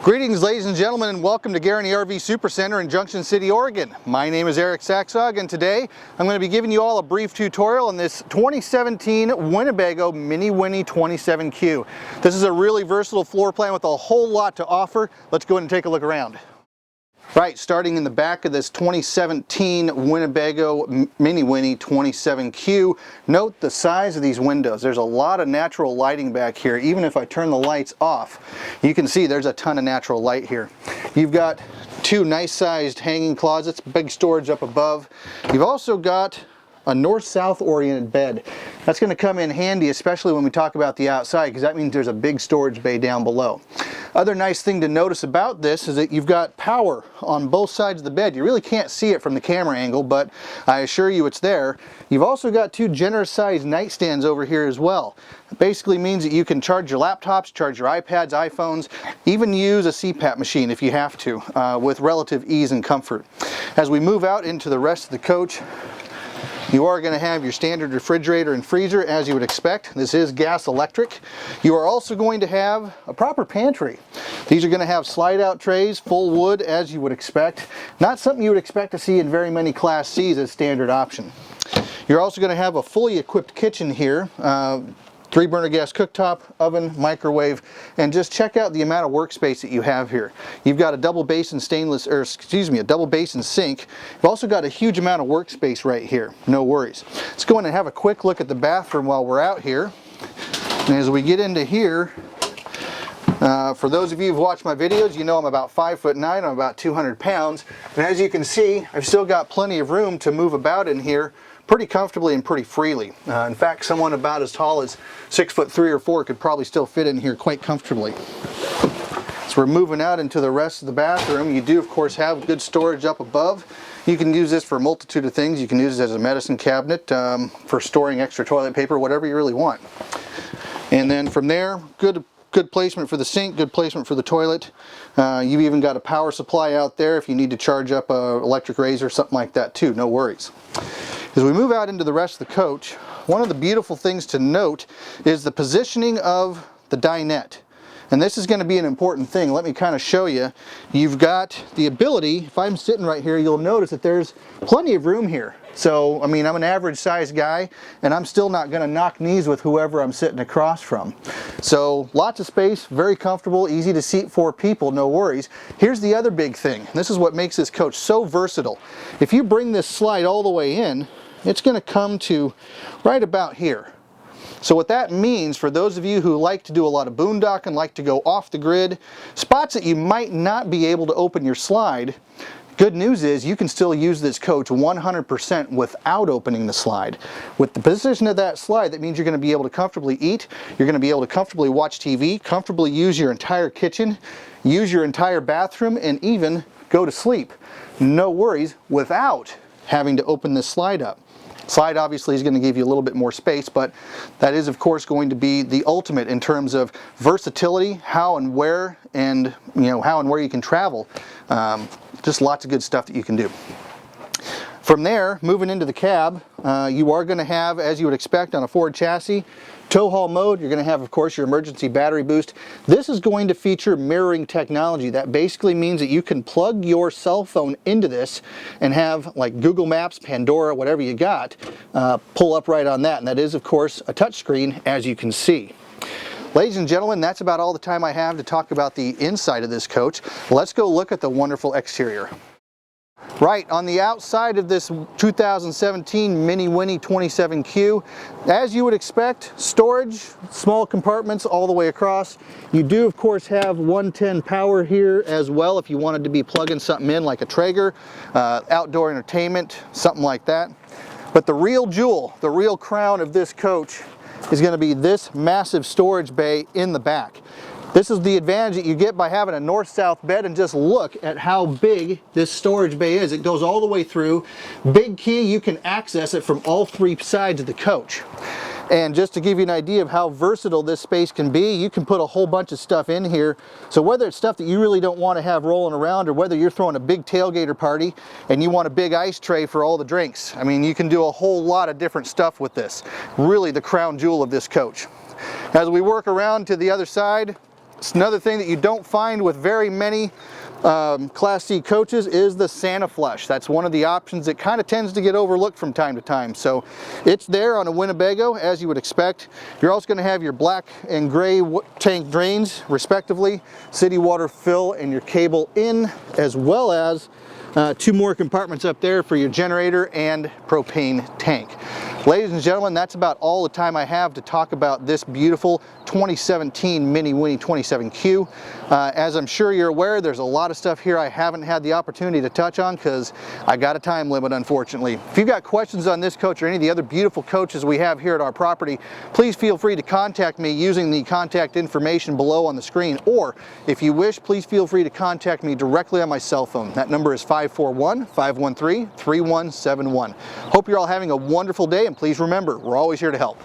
Greetings, ladies and gentlemen, and welcome to Gary RV Supercenter in Junction City, Oregon. My name is Eric Saxog, and today I'm going to be giving you all a brief tutorial on this 2017 Winnebago Minnie Winnie 27Q. This is a really versatile floor plan with a whole lot to offer. Let's go ahead and take a look around. Right, starting in the back of this 2017 Winnebago Minnie Winnie 27Q, note the size of these windows. There's a lot of natural lighting back here. Even if I turn the lights off, you can see there's a ton of natural light here. You've got two nice sized hanging closets, big storage up above. You've also got a north-south oriented bed. That's going to come in handy, especially when we talk about the outside, because that means there's a big storage bay down below. Other nice thing to notice about this is that you've got power on both sides of the bed. You really can't see it from the camera angle, but I assure you it's there. You've also got two generous sized nightstands over here as well. It basically means that you can charge your laptops, charge your iPads, iPhones, even use a CPAP machine if you have to, with relative ease and comfort. As we move out into the rest of the coach, you are going to have your standard refrigerator and freezer, as you would expect. This is gas electric. You are also going to have a proper pantry. These are going to have slide out trays, full wood, as you would expect. Not something you would expect to see in very many Class C's as standard option. You're also going to have a fully equipped kitchen here. 3-burner gas cooktop, oven, microwave, and just check out the amount of workspace that you have here. You've got a double basin a double basin sink. You've also got a huge amount of workspace right here. No worries. Let's go in and have a quick look at the bathroom while we're out here. And as we get into here, for those of you who've watched my videos, you know I'm about 5'9", I'm about 200 pounds. And as you can see, I've still got plenty of room to move about in here pretty comfortably and pretty freely. In fact, someone about as tall as 6'3" or 4" could probably still fit in here quite comfortably. So we're moving out into the rest of the bathroom. You do, of course, have good storage up above. You can use this for a multitude of things. You can use it as a medicine cabinet, for storing extra toilet paper, whatever you really want. And then from there, good placement for the sink, good placement for the toilet. You've even got a power supply out there if you need to charge up an electric razor, something like that too, no worries. As we move out into the rest of the coach, one of the beautiful things to note is the positioning of the dinette. And this is going to be an important thing. Let me kind of show you. You've got the ability, if I'm sitting right here, you'll notice that there's plenty of room here. So, I mean, I'm an average sized guy, and I'm still not going to knock knees with whoever I'm sitting across from. So, lots of space, very comfortable, easy to seat 4 people, no worries. Here's the other big thing. This is what makes this coach so versatile. If you bring this slide all the way in, it's going to come to right about here. So what that means for those of you who like to do a lot of boondocking, like to go off the grid, spots that you might not be able to open your slide, good news is you can still use this coach 100% without opening the slide. With the position of that slide, that means you're going to be able to comfortably eat, you're going to be able to comfortably watch TV, comfortably use your entire kitchen, use your entire bathroom, and even go to sleep. No worries, without having to open this slide up. Slide obviously is going to give you a little bit more space, but that is of course going to be the ultimate in terms of versatility, how and where you can travel. Just lots of good stuff that you can do. From there, moving into the cab, you are going to have, as you would expect on a Ford chassis, tow haul mode. You're going to have, of course, your emergency battery boost. This is going to feature mirroring technology. That basically means that you can plug your cell phone into this and have, like Google Maps, Pandora, whatever you got, pull up right on that. And that is, of course, a touchscreen, as you can see. Ladies and gentlemen, that's about all the time I have to talk about the inside of this coach. Let's go look at the wonderful exterior. Right, on the outside of this 2017 Minnie Winnie 27Q, as you would expect, storage, small compartments all the way across. You do, of course, have 110 power here as well if you wanted to be plugging something in like a Traeger, outdoor entertainment, something like that. But the real jewel, the real crown of this coach is going to be this massive storage bay in the back. This is the advantage that you get by having a north-south bed, and just look at how big this storage bay is. It goes all the way through. Big key, you can access it from all 3 sides of the coach. And just to give you an idea of how versatile this space can be, you can put a whole bunch of stuff in here. So whether it's stuff that you really don't want to have rolling around, or whether you're throwing a big tailgater party and you want a big ice tray for all the drinks, I mean, you can do a whole lot of different stuff with this. Really the crown jewel of this coach. As we work around to the other side, It's another thing that you don't find with very many Class C coaches is the Santa flush. That's one of the options that kind of tends to get overlooked from time to time. So it's there on a Winnebago, as you would expect. You're also going to have your black and gray tank drains, respectively, city water fill, and your cable in, as well as 2 more compartments up there for your generator and propane tank. Ladies and gentlemen, that's about all the time I have to talk about this beautiful 2017 Minnie Winnie 27Q. As I'm sure you're aware, there's a lot of stuff here I haven't had the opportunity to touch on because I got a time limit, unfortunately. If you've got questions on this coach or any of the other beautiful coaches we have here at our property, please feel free to contact me using the contact information below on the screen, or if you wish, please feel free to contact me directly on my cell phone. That number is 541-513-3171. Hope you're all having a wonderful day, and please remember, we're always here to help.